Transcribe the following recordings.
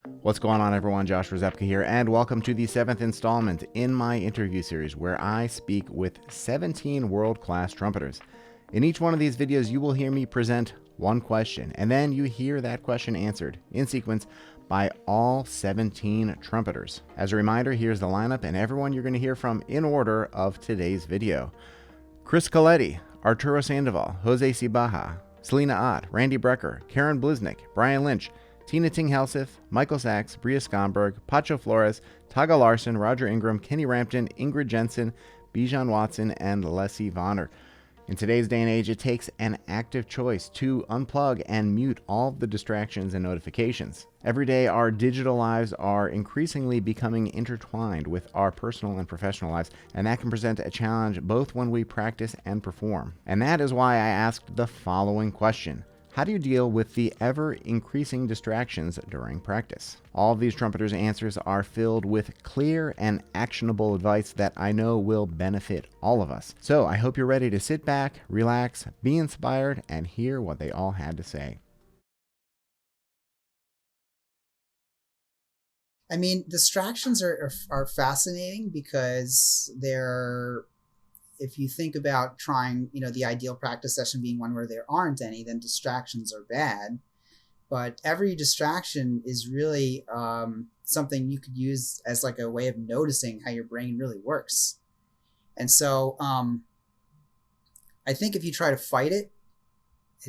What's going on, everyone? Josh Rzepka here, and welcome to the 7th installment in my interview series where I speak with 17 world-class trumpeters. In each one of these videos, you will hear me present one question, and then you hear that question answered in sequence by all 17 trumpeters. As a reminder, here's the lineup and everyone you're going to hear from in order of today's video. Chris Coletti, Arturo Sandoval, Jose Sibaja, Selina Ott, Randy Brecker, Karin Bliznik, Brian Lynch, Tine Helseth, Michael Sachs, Bria Skonberg, Pacho Flores, Tage Larsen, Roger Ingram, Kenny Rampton, Ingrid Jensen, Bijon Watson, and Lessie Vonner. In today's day and age, it takes an active choice to unplug and mute all of the distractions and notifications. Every day, our digital lives are increasingly becoming intertwined with our personal and professional lives, and that can present a challenge both when we practice and perform. And that is why I asked the following question. How do you deal with the ever-increasing distractions during practice? All of these trumpeters' answers are filled with clear and actionable advice that I know will benefit all of us. So I hope you're ready to sit back, relax, be inspired, and hear what they all had to say. I mean, distractions are fascinating because they're, if you think about trying, the ideal practice session being one where there aren't any, then distractions are bad. But every distraction is really something you could use as like a way of noticing how your brain really works. And so I think if you try to fight it,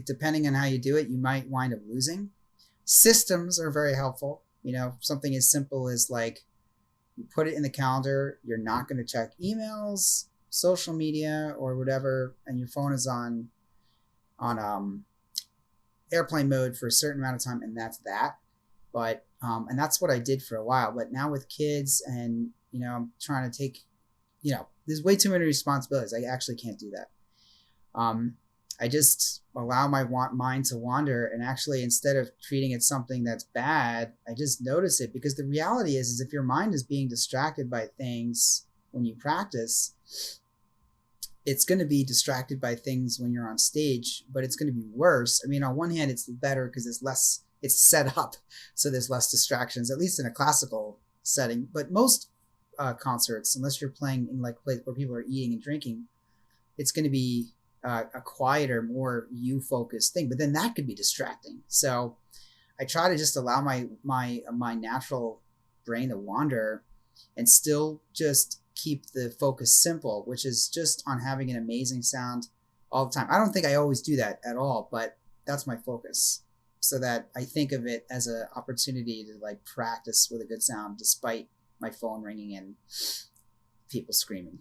depending on how you do it, you might wind up losing. Systems are very helpful. Something as simple as like you put it in the calendar, you're not going to check emails, social media, or whatever, and your phone is on airplane mode for a certain amount of time, and that's that. But and that's what I did for a while. But now with kids, and I'm trying to take, there's way too many responsibilities. I actually can't do that. I just allow my mind to wander, and actually, instead of treating it something that's bad, I just notice it, because the reality is if your mind is being distracted by things when you practice, it's going to be distracted by things when you're on stage, but it's going to be worse. I mean, on one hand, it's better because it's set up, so there's less distractions, at least in a classical setting. But most concerts, unless you're playing in like a place where people are eating and drinking, it's going to be a quieter, more you-focused thing. But then that could be distracting. So I try to just allow my natural brain to wander, and still just keep the focus simple, which is just on having an amazing sound all the time. I don't think I always do that at all, but that's my focus, so that I think of it as an opportunity to like practice with a good sound despite my phone ringing and people screaming.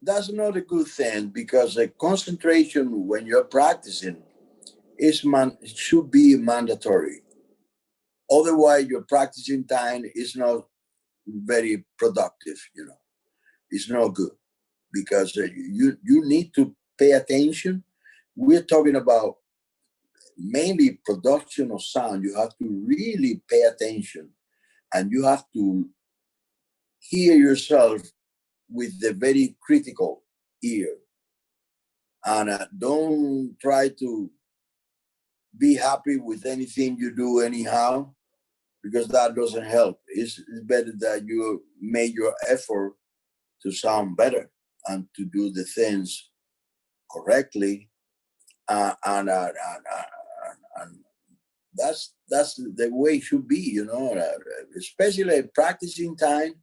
That's not a good thing, because the concentration when you're practicing should be mandatory. Otherwise, your practicing time is not very productive. It's not good, because you need to pay attention. We're talking about mainly production of sound. You have to really pay attention, and you have to hear yourself with the very critical ear. And don't try to be happy with anything you do anyhow, because that doesn't help. It's better that you make your effort to sound better and to do the things correctly. And that's the way it should be, especially practicing time.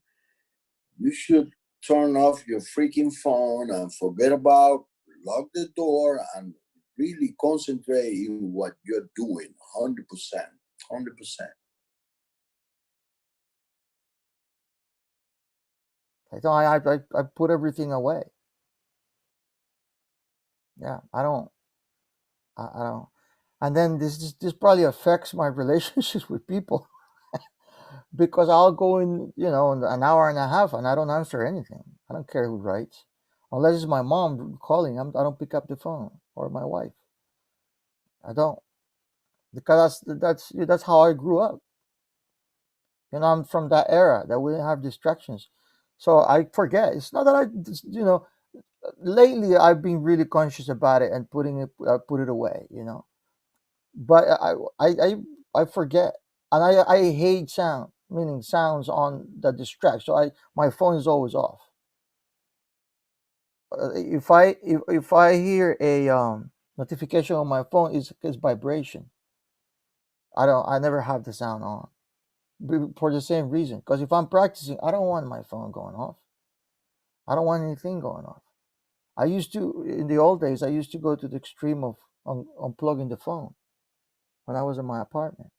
You should turn off your freaking phone and forget about, lock the door, and really concentrate in what you're doing 100%. 100%. I put everything away. Yeah, I don't. And then this probably affects my relationships with people because I'll go in, in an hour and a half, and I don't answer anything. I don't care who writes, unless it's my mom calling. I don't pick up the phone, or my wife. I don't, because that's how I grew up. I'm from that era that we didn't have distractions, so I forget. It's not that lately I've been really conscious about it and put it away. but I forget, and I hate sound, meaning sounds on that distract. So my phone is always off. If I hear a notification on my phone, is vibration. I never have the sound on for the same reason. Because if I'm practicing, I don't want my phone going off. I don't want anything going off. I used to, in the old days, I used to go to the extreme of unplugging the phone when I was in my apartment.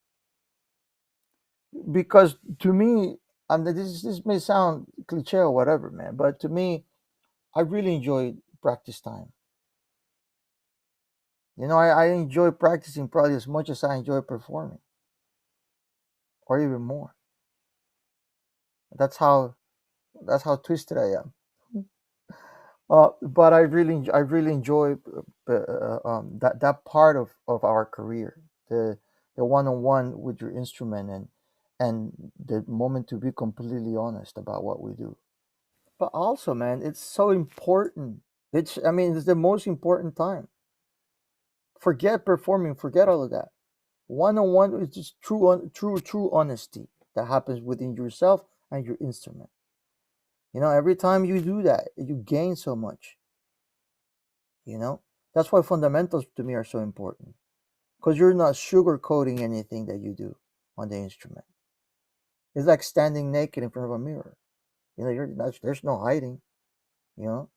Because to me, this may sound cliche or whatever, man, but to me, I really enjoy practice time. I enjoy practicing probably as much as I enjoy performing, or even more. That's how twisted I am. But I really enjoy that part of our career, the one on one with your instrument, and the moment to be completely honest about what we do. But also, man, it's so important. It's the most important time. Forget performing, forget all of that. One on one is just true honesty that happens within yourself and your instrument. Every time you do that, you gain so much. You know, that's why fundamentals to me are so important because you're not sugarcoating anything that you do on the instrument. It's like standing naked in front of a mirror. There's no hiding. You know,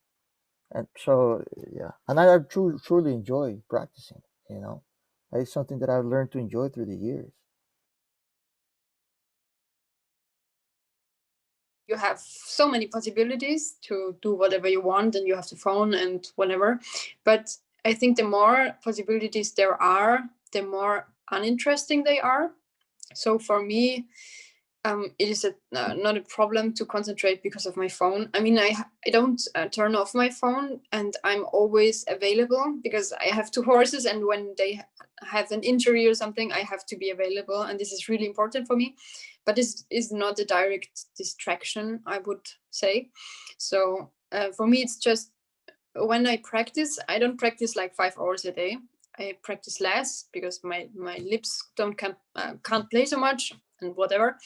and so yeah, and I truly enjoy practicing. You know, it's something that I've learned to enjoy through the years. You have so many possibilities to do whatever you want, and you have the phone and whatever. But I think the more possibilities there are, the more uninteresting they are. So for me, it is not a problem to concentrate because of my phone. I mean, I don't turn off my phone, and I'm always available because I have two horses, and when they have an injury or something, I have to be available, and this is really important for me. But this is not a direct distraction, I would say. So for me, it's just when I practice, I don't practice like 5 hours a day. I practice less because my lips can't play so much and whatever.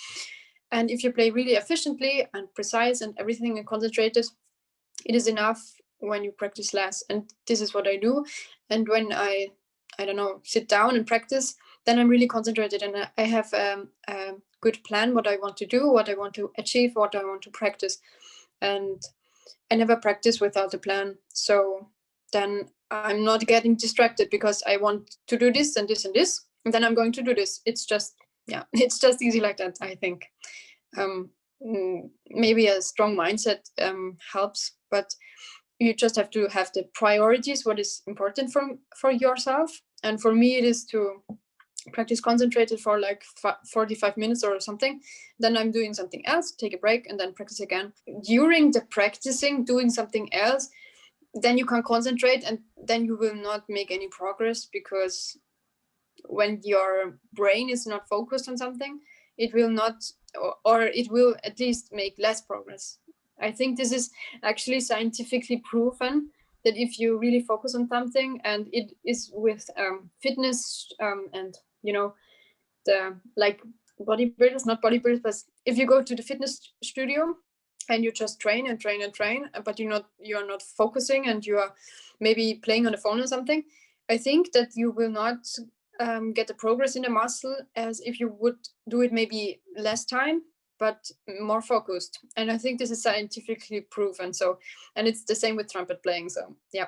And if you play really efficiently and precise and everything and concentrated, it is enough when you practice less. And this is what I do. And when I don't know, sit down and practice, then I'm really concentrated, and I have a good plan what I want to do, what I want to achieve, what I want to practice. And I never practice without a plan. So then I'm not getting distracted because I want to do this and this and this, and then I'm going to do this. It's just, yeah, it's just easy like that, I think. Maybe a strong mindset helps, but you just have to have the priorities, what is important for yourself. And for me, it is to practice concentrated for like 45 minutes or something. Then I'm doing something else, take a break, and then practice again. During the practicing, doing something else, then you can concentrate, and then you will not make any progress, because when your brain is not focused on something, it will not, or it will at least make less progress. I think this is actually scientifically proven, that if you really focus on something, and it is with fitness and the like bodybuilders, not bodybuilders, but if you go to the fitness studio and you just train and train and train, but you're not focusing, and you are maybe playing on the phone or something, I think that you will not get the progress in the muscle as if you would do it maybe less time but more focused. And I think this is scientifically proven. So, and it's the same with trumpet playing. So yeah.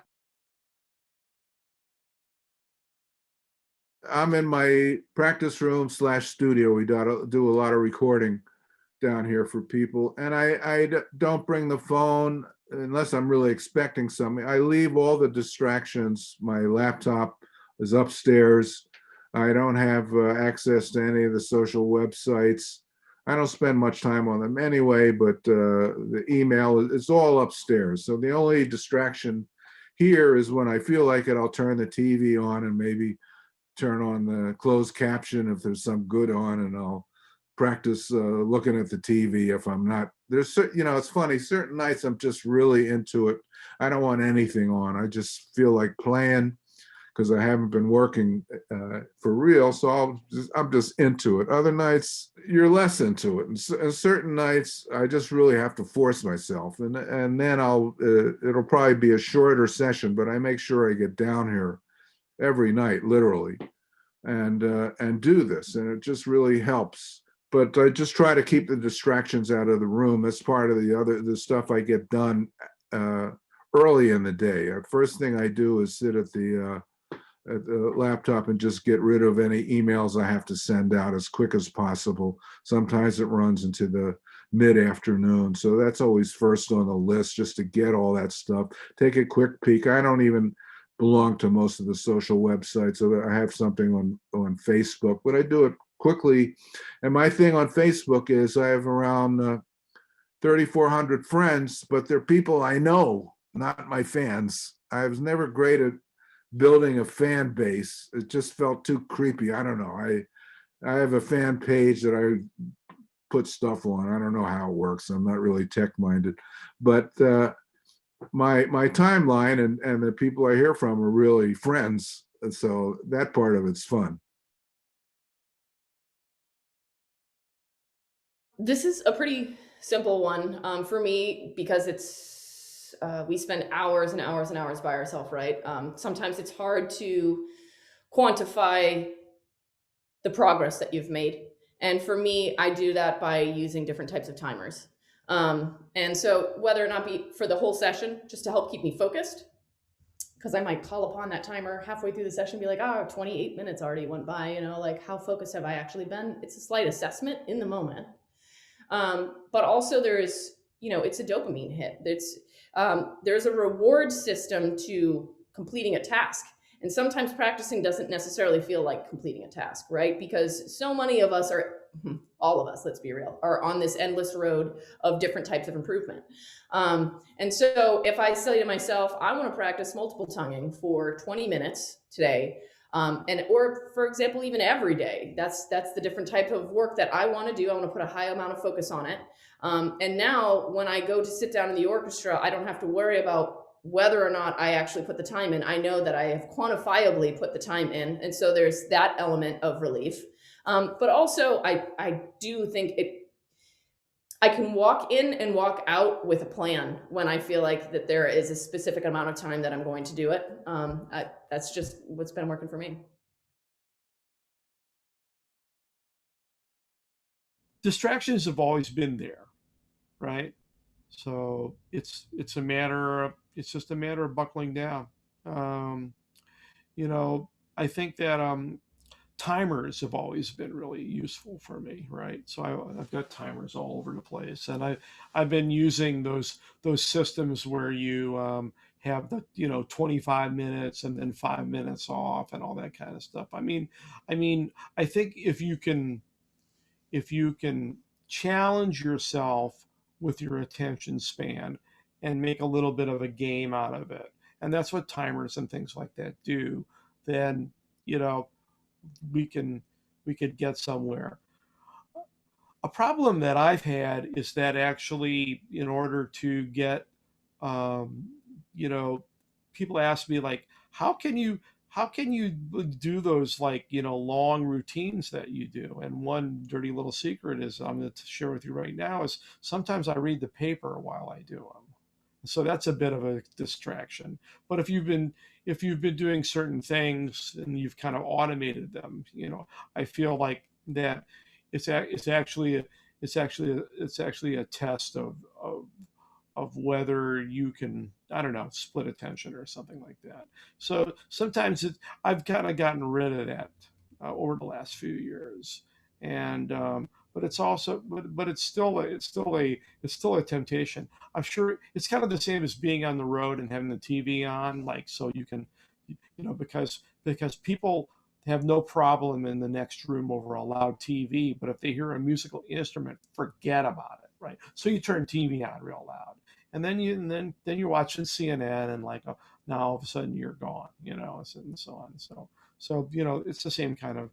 I'm in my practice room / studio. We do a lot of recording down here for people, and I don't bring the phone unless I'm really expecting something. I leave all the distractions. My laptop is upstairs. I don't have access to any of the social websites. I don't spend much time on them anyway, but the email, it's all upstairs. So the only distraction here is when I feel like it, I'll turn the TV on and maybe turn on the closed caption if there's some good on, and I'll practice looking at the TV if I'm not. It's funny, certain nights I'm just really into it. I don't want anything on. I just feel like playing. because I haven't been working for real. So I'm just into it. Other nights, you're less into it. And certain nights, I just really have to force myself. And then it'll probably be a shorter session, but I make sure I get down here every night, literally, and do this. And it just really helps. But I just try to keep the distractions out of the room. That's part of the stuff I get done early in the day. First thing I do is sit at the laptop and just get rid of any emails I have to send out as quick as possible. Sometimes it runs into the mid-afternoon. So that's always first on the list, just to get all that stuff. Take a quick peek. I don't even belong to most of the social websites. So I have something on Facebook, but I do it quickly. And my thing on Facebook is I have around 3,400 friends, but they're people I know, not my fans. I was never great at building a fan base. It just felt too creepy. I don't know. I have a fan page that I put stuff on. I don't know how it works. I'm not really tech minded, but my timeline and the people I hear from are really friends. And so that part of it's fun. This is a pretty simple one for me, because it's we spend hours and hours and hours by ourselves, right? Sometimes it's hard to quantify the progress that you've made. And for me, I do that by using different types of timers. And so whether or not be for the whole session, just to help keep me focused, because I might call upon that timer halfway through the session and be like, 28 minutes already went by, like how focused have I actually been? It's a slight assessment in the moment. But also there's, it's a dopamine hit. There's a reward system to completing a task. And sometimes practicing doesn't necessarily feel like completing a task, right? Because so many of us all of us, let's be real, are on this endless road of different types of improvement. And so if I say to myself, I want to practice multiple tonguing for 20 minutes today, or for example, even every day, that's the different type of work that I want to do. I want to put a high amount of focus on it. And now when I go to sit down in the orchestra, I don't have to worry about whether or not I actually put the time in. I know that I have quantifiably put the time in. And so there's that element of relief. But also I do think I can walk in and walk out with a plan when I feel like that there is a specific amount of time that I'm going to do it. That's just what's been working for me. Distractions have always been there, right? So it's just a matter of buckling down. I think that timers have always been really useful for me, right? So I've got timers all over the place, and I've been using those systems where you have the 25 minutes and then 5 minutes off and all that kind of stuff. I mean, I think if you can challenge yourself with your attention span and make a little bit of a game out of it, and that's what timers and things like that do, then we could get somewhere. A problem that I've had is that actually, in order to get, people ask me like, how can you do those long routines that you do? And one dirty little secret is I'm going to share with you right now is sometimes I read the paper while I do them. So that's a bit of a distraction. But if you've been doing certain things and you've kind of automated them, I feel like that it's actually a test of whether you can, I don't know, split attention or something like that. So sometimes I've kind of gotten rid of that over the last few years, and but it's also but it's still a temptation. I'm sure it's kind of the same as being on the road and having the TV on, so you can, because people have no problem in the next room over a loud TV, but if they hear a musical instrument, forget about it, right? So you turn TV on real loud, and then you're watching CNN, and now all of a sudden you're gone, and so on. So it's the same kind of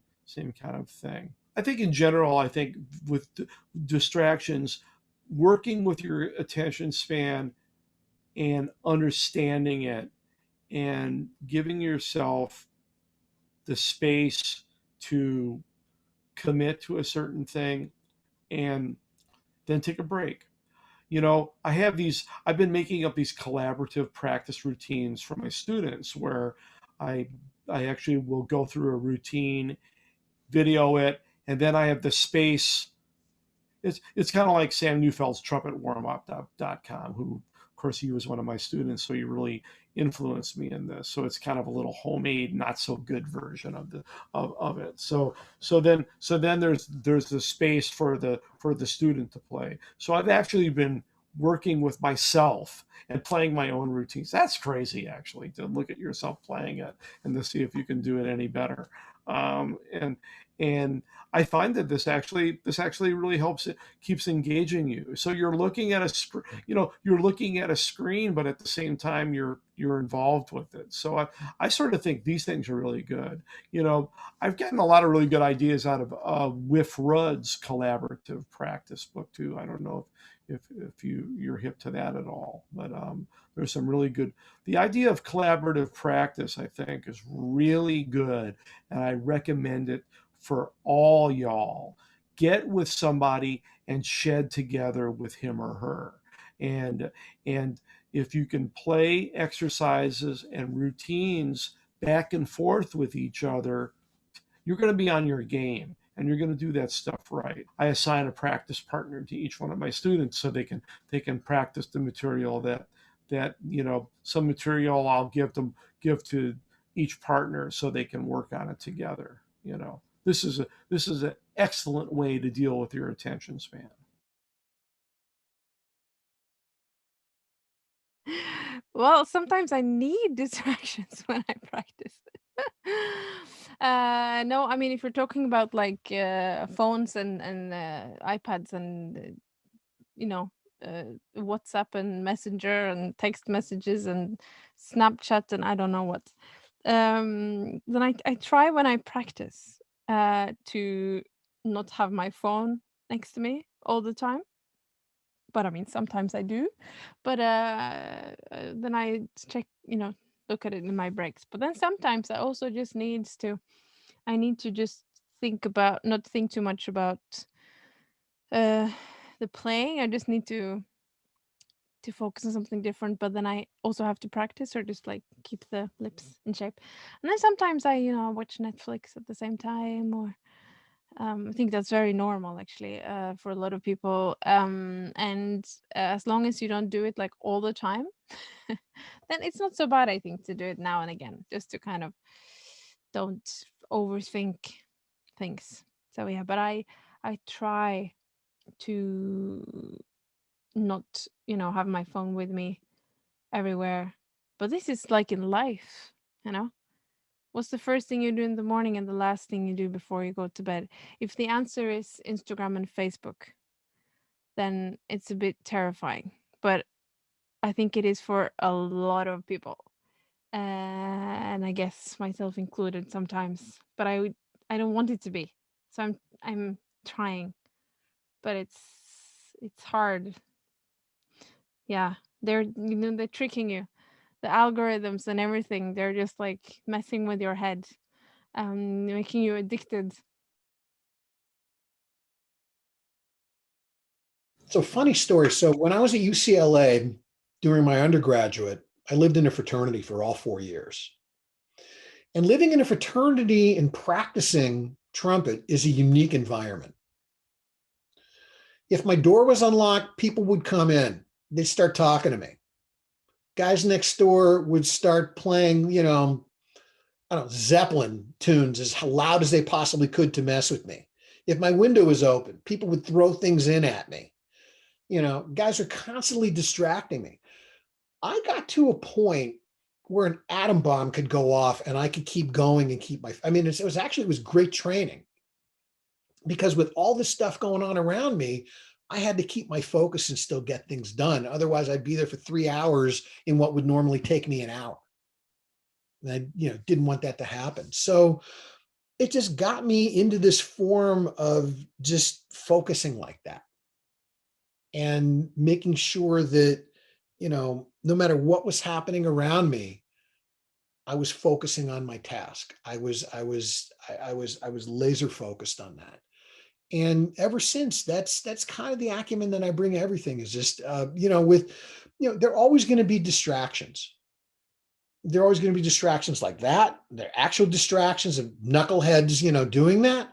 thing. I think in general, with distractions, working with your attention span and understanding it and giving yourself the space to commit to a certain thing and then take a break. I've been making up these collaborative practice routines for my students where I actually will go through a routine, video it, and then I have the space. It's kind of like Sam Neufeld's trumpetwarmup.com, who, of course, he was one of my students, so he really influenced me in this. So it's kind of a little homemade, not so good version of it. So then there's the space for the student to play. So I've actually been working with myself and playing my own routines. That's crazy, actually, to look at yourself playing it and to see if you can do it any better. And I find that this actually really helps. It keeps engaging you. So you're looking at a screen, but at the same time you're involved with it. So I sort of think these things are really good. I've gotten a lot of really good ideas out of Whiff Rudd's collaborative practice book too. I don't know if you're hip to that at all, but there's some really good. The idea of collaborative practice, I think, is really good, and I recommend it for all y'all. Get with somebody and shed together with him or her. And if you can play exercises and routines back and forth with each other, you're going to be on your game and you're going to do that stuff right. I assign a practice partner to each one of my students so they can practice the material that some material I'll give to each partner so they can work on it together. This is an excellent way to deal with your attention span. Well, sometimes I need distractions when I practice. No, I mean, if you're talking about like phones and iPads and WhatsApp and Messenger and text messages and Snapchat and I don't know what, then I try when I practice to not have my phone next to me all the time. But I mean, sometimes I do. But then I check, look at it in my breaks. But then sometimes I also just need to just not think too much about the playing. I just need to focus on something different. But then I also have to practice or just like keep the lips in shape. And then sometimes I watch Netflix at the same time, or I think that's very normal actually for a lot of people. And as long as you don't do it like all the time, then it's not so bad, I think, to do it now and again, just to kind of don't overthink things. So yeah, but I try to not have my phone with me everywhere. But this is like in life, what's the first thing you do in the morning and the last thing you do before you go to bed? If the answer is Instagram and Facebook, then it's a bit terrifying. But I think it is for a lot of people, and I guess myself included sometimes. But I don't want it to be. So I'm trying, but it's hard. Yeah, they're tricking you. The algorithms and everything, they're just like messing with your head, making you addicted. So funny story. So when I was at UCLA during my undergraduate, I lived in a fraternity for all 4 years. And living in a fraternity and practicing trumpet is a unique environment. If my door was unlocked, people would come in. They'd start talking to me. Guys next door would start playing, Zeppelin tunes as loud as they possibly could to mess with me. If my window was open, people would throw things in at me. Guys are constantly distracting me. I got to a point where an atom bomb could go off and I could keep going and keep it was great training, because with all this stuff going on around me, I had to keep my focus and still get things done. Otherwise, I'd be there for 3 hours in what would normally take me an hour. And I, didn't want that to happen. So it just got me into this form of just focusing like that and making sure that, no matter what was happening around me, I was focusing on my task. I was laser focused on that. And ever since, that's kind of the acumen that I bring to everything, is just, there are always going to be distractions. There are always going to be distractions like that. There are actual distractions of knuckleheads, doing that.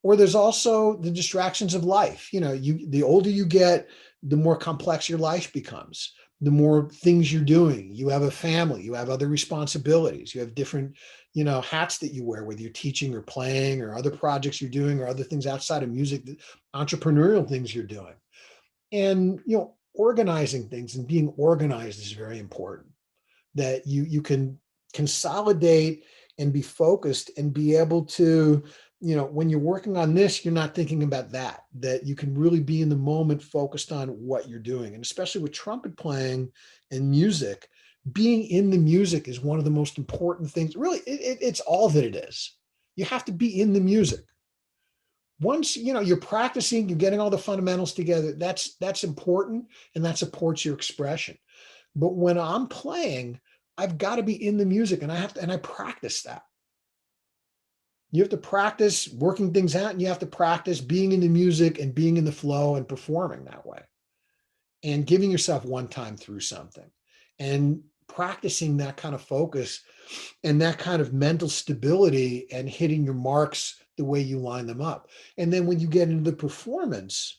Or there's also the distractions of life. The older you get, the more complex your life becomes, the more things you're doing. You have a family, you have other responsibilities, you have different, hats that you wear, whether you're teaching or playing or other projects you're doing or other things outside of music, entrepreneurial things you're doing. And, organizing things and being organized is very important, that you can consolidate and be focused and be able to, when you're working on this, you're not thinking about that you can really be in the moment focused on what you're doing. And especially with trumpet playing and music, being in the music is one of the most important things. Really, it's all that it is. You have to be in the music. Once, you're practicing, you're getting all the fundamentals together, that's important, and that supports your expression. But when I'm playing, I've got to be in the music, and I practice that. You have to practice working things out, and you have to practice being in the music and being in the flow and performing that way, and giving yourself one time through something and practicing that kind of focus and that kind of mental stability and hitting your marks the way you line them up. And then when you get into the performance,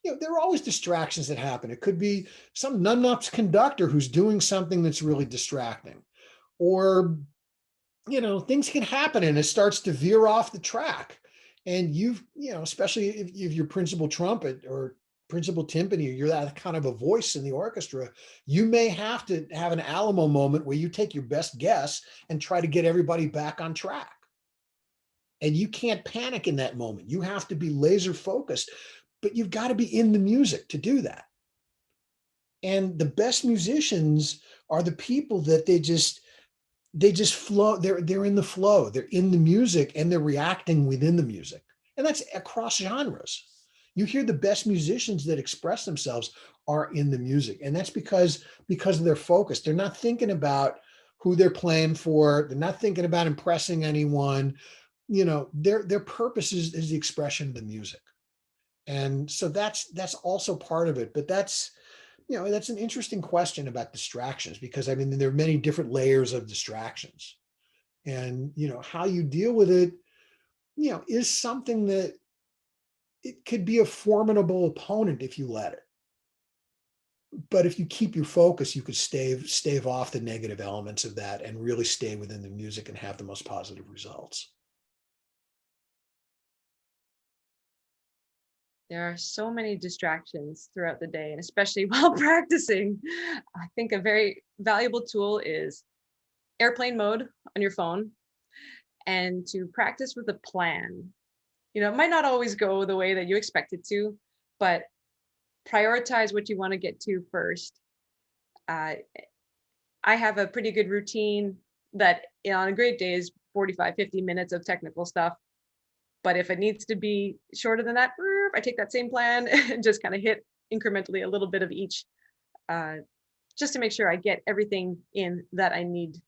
there are always distractions that happen. It could be some numbnuts conductor who's doing something that's really distracting, or things can happen and it starts to veer off the track. And especially if you're principal trumpet or principal timpani, you're that kind of a voice in the orchestra, you may have to have an Alamo moment where you take your best guess and try to get everybody back on track. And you can't panic in that moment. You have to be laser focused, but you've got to be in the music to do that. And the best musicians are the people that they just flow. They're in the flow. They're in the music and they're reacting within the music. And that's across genres. You hear the best musicians that express themselves are in the music. And that's because of their focus. They're not thinking about who they're playing for. They're not thinking about impressing anyone. Their purpose is the expression of the music. And so that's also part of it. But that's an interesting question about distractions, because there are many different layers of distractions, and how you deal with it, is something that it could be a formidable opponent if you let it. But if you keep your focus, you could stave off the negative elements of that and really stay within the music and have the most positive results. There are so many distractions throughout the day, and especially while practicing. I think a very valuable tool is airplane mode on your phone, and to practice with a plan. It might not always go the way that you expect it to, but prioritize what you want to get to first. I have a pretty good routine that on a great day is 45, 50 minutes of technical stuff. But if it needs to be shorter than that, I take that same plan and just kind of hit incrementally a little bit of each, just to make sure I get everything in that I need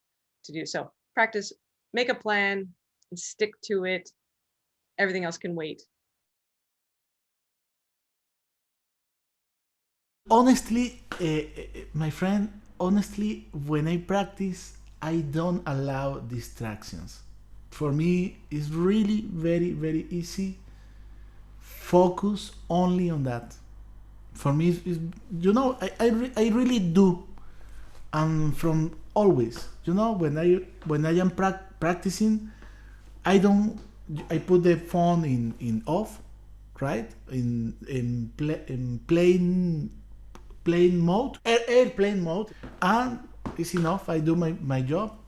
to do. So practice, make a plan, and stick to it. Everything else can wait. Honestly, my friend, when I practice, I don't allow distractions. For me, it's really very, very easy. Focus only on that. For me, I really do. And from always, when I am practicing, I put the phone in off, right? In plane mode, airplane mode, and it's enough. I do my job.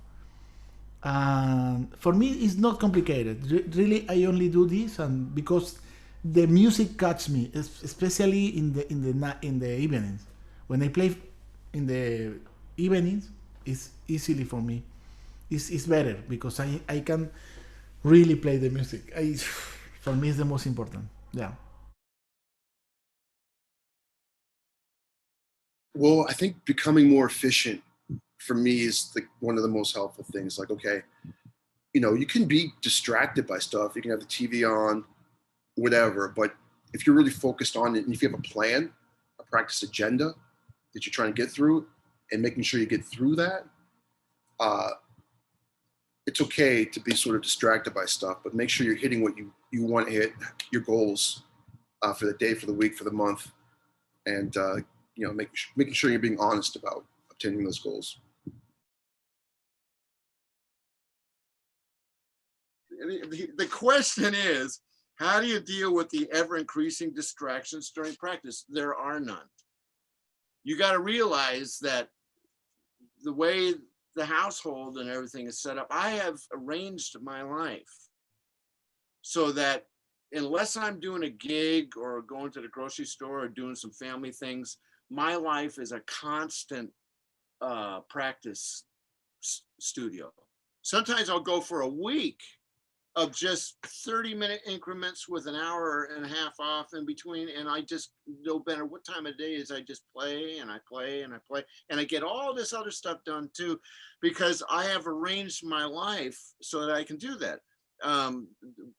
And for me, it's not complicated. Really, I only do this, and because the music catches me, especially in the evenings. When I play in the evenings, it's easily for me. It's better because I can really play the music. For me, it's the most important. Yeah. Well, I think becoming more efficient for me is one of the most helpful things. Like, okay, you know, you can be distracted by stuff. You can have the TV on, whatever, but if you're really focused on it and if you have a plan, a practice agenda that you're trying to get through and making sure you get through that, it's okay to be sort of distracted by stuff, but make sure you're hitting what you want to hit, your goals for the day, for the week, for the month, and you know, making sure you're being honest about obtaining those goals. The question is, how do you deal with the ever-increasing distractions during practice? There are none. You got to realize that the way the household and everything is set up, I have arranged my life so that unless I'm doing a gig or going to the grocery store or doing some family things, my life is a constant practice studio. Sometimes I'll go for a week of just 30-minute increments with an hour and a half off in between. And I just, no matter what time of day is, I just play and I play and I play. And I get all this other stuff done too, because I have arranged my life so that I can do that.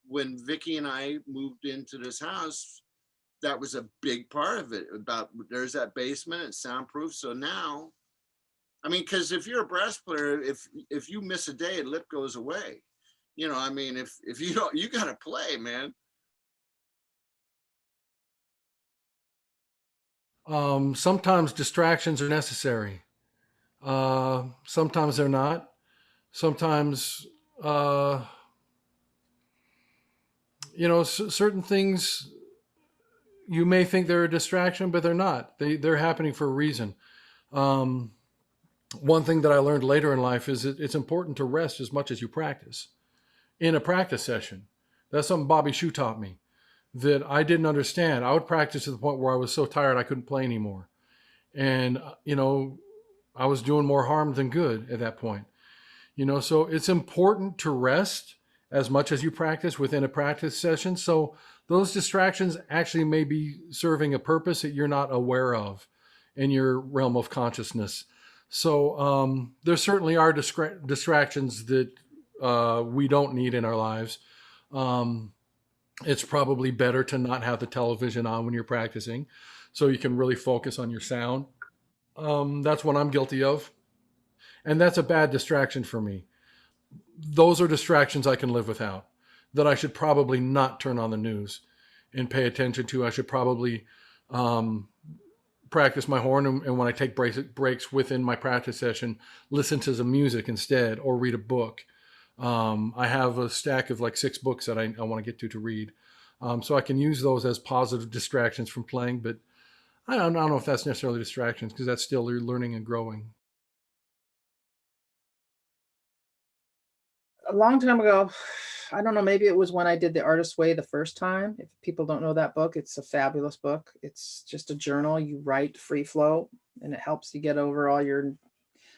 When Vicky and I moved into this house, that was a big part of it. There's that basement, it's soundproof. So now, I mean, because if you're a brass player, if you miss a day, lip goes away. You know, I mean, if you don't, you got to play, man. Sometimes distractions are necessary. Sometimes they're not. Sometimes, you know, certain things you may think they're a distraction, but they're not. They're happening for a reason. One thing that I learned later in life is it's important to rest as much as you practice. In a practice session, that's something Bobby Shue taught me that I didn't understand. I would practice to the point where I was so tired I couldn't play anymore. And, you know, I was doing more harm than good at that point. You know, so it's important to rest as much as you practice within a practice session. So those distractions actually may be serving a purpose that you're not aware of in your realm of consciousness. So there certainly are distractions that we don't need in our lives. It's probably better to not have the television on when you're practicing so you can really focus on your sound. That's what I'm guilty of. And that's a bad distraction for me. Those are distractions I can live without, that I should probably not turn on the news and pay attention to. I should probably practice my horn, and when I take breaks within my practice session, listen to some music instead or read a book. I have a stack of like 6 books that I want to get to read. So I can use those as positive distractions from playing, but I don't know if that's necessarily distractions because that's still learning and growing. A long time ago, I don't know, maybe it was when I did The Artist's Way the first time. If people don't know that book, it's a fabulous book. It's just a journal. You write free flow and it helps you get over all your,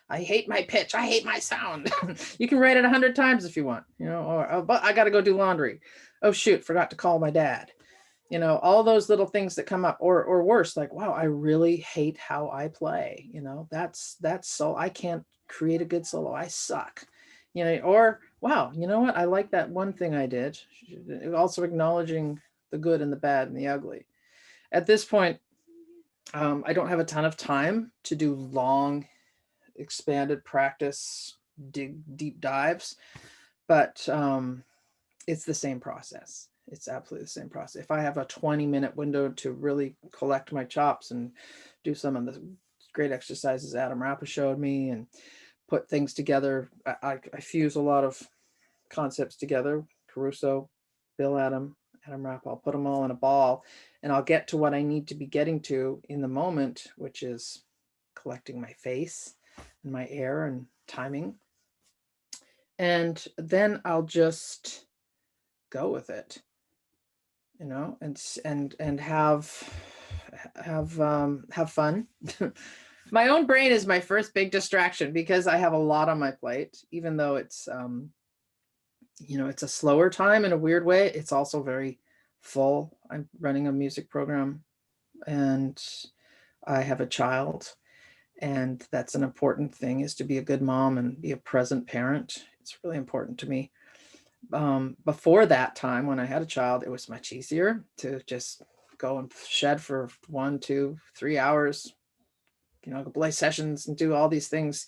I hate my pitch, I hate my sound. You can write it 100 times if you want, you know, or oh, but I got to go do laundry. Oh shoot, forgot to call my dad. You know, all those little things that come up, or worse, like, wow, I really hate how I play. You know, that's so I can't create a good solo. I suck. You know, or wow, you know what? I like that one thing I did. Also acknowledging the good and the bad and the ugly. At this point, I don't have a ton of time to do long, expanded practice, deep dives, but it's the same process. It's absolutely the same process. If I have a 20-minute window to really collect my chops and do some of the great exercises Adam Rappa showed me and put things together, I fuse a lot of concepts together. Caruso, Bill Adam Rappa, I'll put them all in a ball and I'll get to what I need to be getting to in the moment, which is collecting my face and my air and timing. And then I'll just go with it, you know, and have fun. My own brain is my first big distraction because I have a lot on my plate, even though it's, you know, it's a slower time in a weird way. It's also very full. I'm running a music program and I have a child And that's an important thing, is to be a good mom and be a present parent. It's really important to me. Before that time, when I had a child, it was much easier to just go and shed for 1, 2, 3 hours, go play sessions and do all these things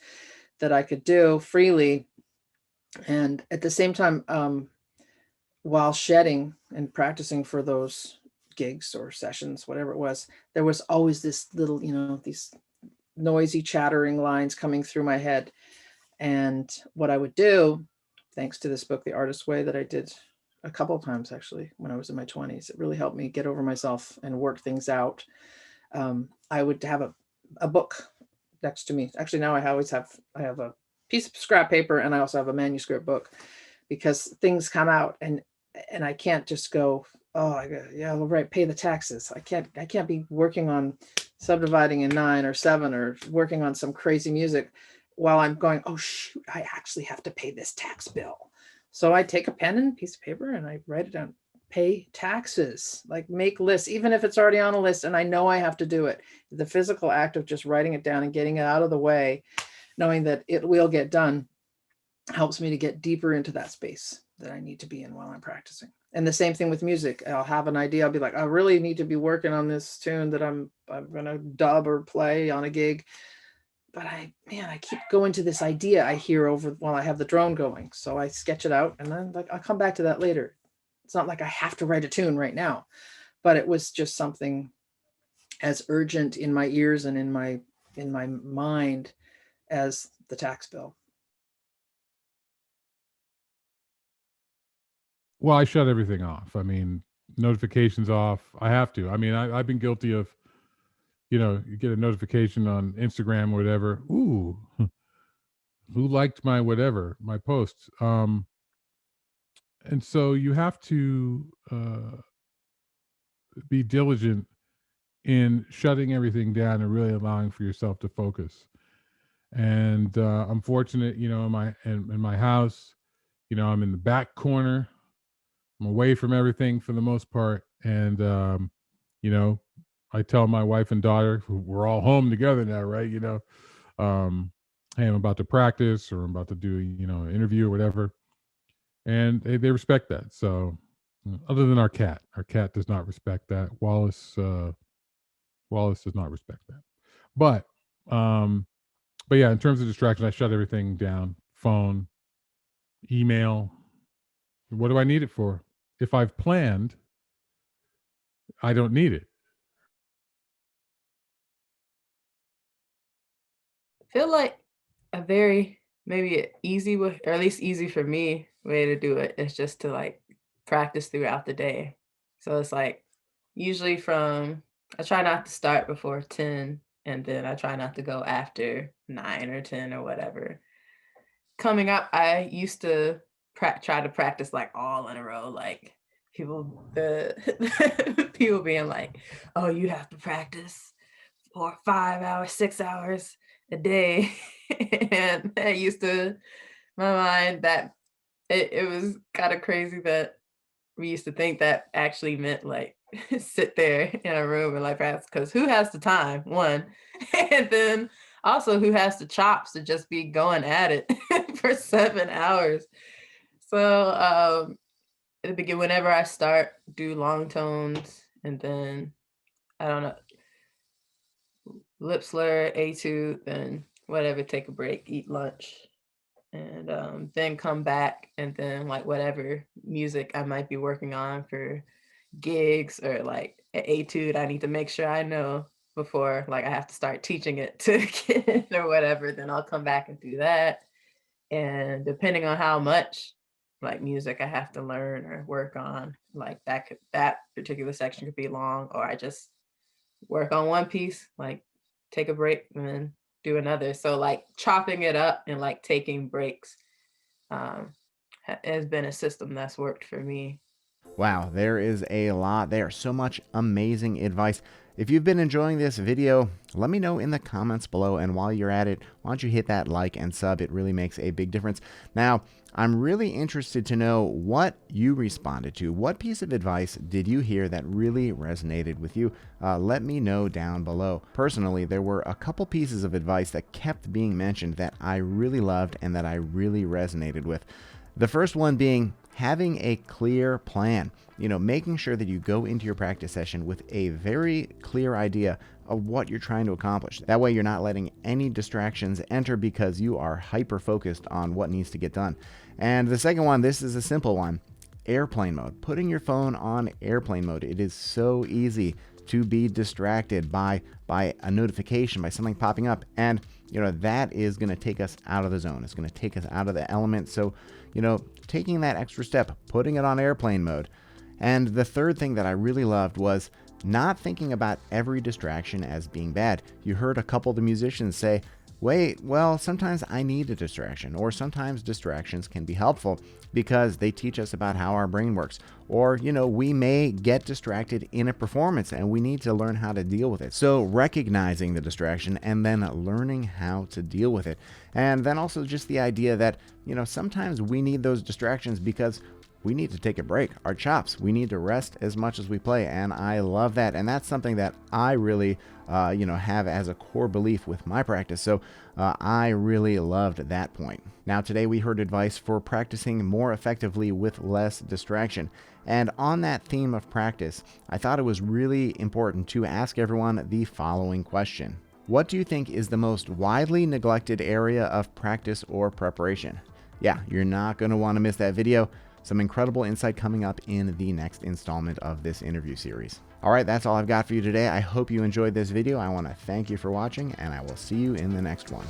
that I could do freely. And at the same time, while shedding and practicing for those gigs or sessions, whatever it was, there was always this little, these noisy chattering lines coming through my head. And what I would do, thanks to this book, The Artist's Way, that I did a couple of times actually when I was in my 20s, it really helped me get over myself and work things out. I would have a book next to me. Actually, now I have a piece of scrap paper, and I also have a manuscript book, because things come out and I can't just go, oh, yeah, well, right, pay the taxes. I can't be working on subdividing in 9 or 7 or working on some crazy music while I'm going, oh shoot, I actually have to pay this tax bill. So I take a pen and piece of paper and I write it down. Pay taxes, like make lists, even if it's already on a list and I know I have to do it. The physical act of just writing it down and getting it out of the way, knowing that it will get done, helps me to get deeper into that space that I need to be in while I'm practicing. And the same thing with music. I'll have an idea. I'll be like, I really need to be working on this tune that I'm going to dub or play on a gig. But I keep going to this idea I hear over while I have the drone going. So I sketch it out and then I'll come back to that later. It's not like I have to write a tune right now, but it was just something as urgent in my ears and in my mind as the tax bill. Well, I shut everything off. I mean, notifications off. I have to. I mean, I've been guilty of, you get a notification on Instagram or whatever. Ooh, who liked my whatever, my posts. And so you have to be diligent in shutting everything down and really allowing for yourself to focus. And I'm fortunate, in my house, I'm in the back corner. I'm away from everything for the most part. And, I tell my wife and daughter, who we're all home together now, right? Hey, I'm about to practice or I'm about to do, an interview or whatever. And they respect that. So other than our cat does not respect that. Wallace does not respect that. But yeah, in terms of distraction, I shut everything down. Phone, email. What do I need it for? If I've planned, I don't need it. I feel like a very maybe easy way, or at least easy for me, way to do it is just to like practice throughout the day. So it's like usually I try not to start before 10 and then I try not to go after 9 or 10 or whatever. Coming up, I used to try to practice like all in a row, like people people being like, oh, you have to practice for 5 hours, 6 hours a day. And that used to my mind that it was kind of crazy that we used to think that actually meant like sit there in a room and like practice, because who has the time, one, and then also who has the chops to just be going at it for 7 hours. So at the beginning, whenever I start, do long tones, and then I don't know, lip slur, etude, then whatever, take a break, eat lunch, and then come back, and then like whatever music I might be working on for gigs or like an etude I need to make sure I know before like I have to start teaching it to a kid or whatever, then I'll come back and do that. And depending on how much like music I have to learn or work on, like that particular section could be long, or I just work on one piece, like take a break and then do another. So like chopping it up and like taking breaks has been a system that's worked for me. Wow, there is a lot there. So much amazing advice. If you've been enjoying this video, let me know in the comments below. And while you're at it, why don't you hit that like and sub? It really makes a big difference. Now, I'm really interested to know what you responded to. What piece of advice did you hear that really resonated with you? Let me know down below. Personally, there were a couple pieces of advice that kept being mentioned that I really loved and that I really resonated with. The first one being having a clear plan. Making sure that you go into your practice session with a very clear idea of what you're trying to accomplish. That way you're not letting any distractions enter because you are hyper-focused on what needs to get done. And the second one, this is a simple one, airplane mode. Putting your phone on airplane mode. It is so easy to be distracted by a notification, by something popping up. And, that is going to take us out of the zone. It's going to take us out of the element. So, taking that extra step, putting it on airplane mode. And the third thing that I really loved was not thinking about every distraction as being bad. You heard a couple of the musicians say, wait, well, sometimes I need a distraction, or sometimes distractions can be helpful because they teach us about how our brain works. Or, we may get distracted in a performance and we need to learn how to deal with it. So recognizing the distraction and then learning how to deal with it. And then also just the idea that, sometimes we need those distractions because we need to take a break. Our chops, we need to rest as much as we play. And I love that. And that's something that I really, have as a core belief with my practice. So I really loved that point. Now, today we heard advice for practicing more effectively with less distraction. And on that theme of practice, I thought it was really important to ask everyone the following question. What do you think is the most widely neglected area of practice or preparation? Yeah, you're not going to want to miss that video. Some incredible insight coming up in the next installment of this interview series. All right, that's all I've got for you today. I hope you enjoyed this video. I want to thank you for watching, and I will see you in the next one.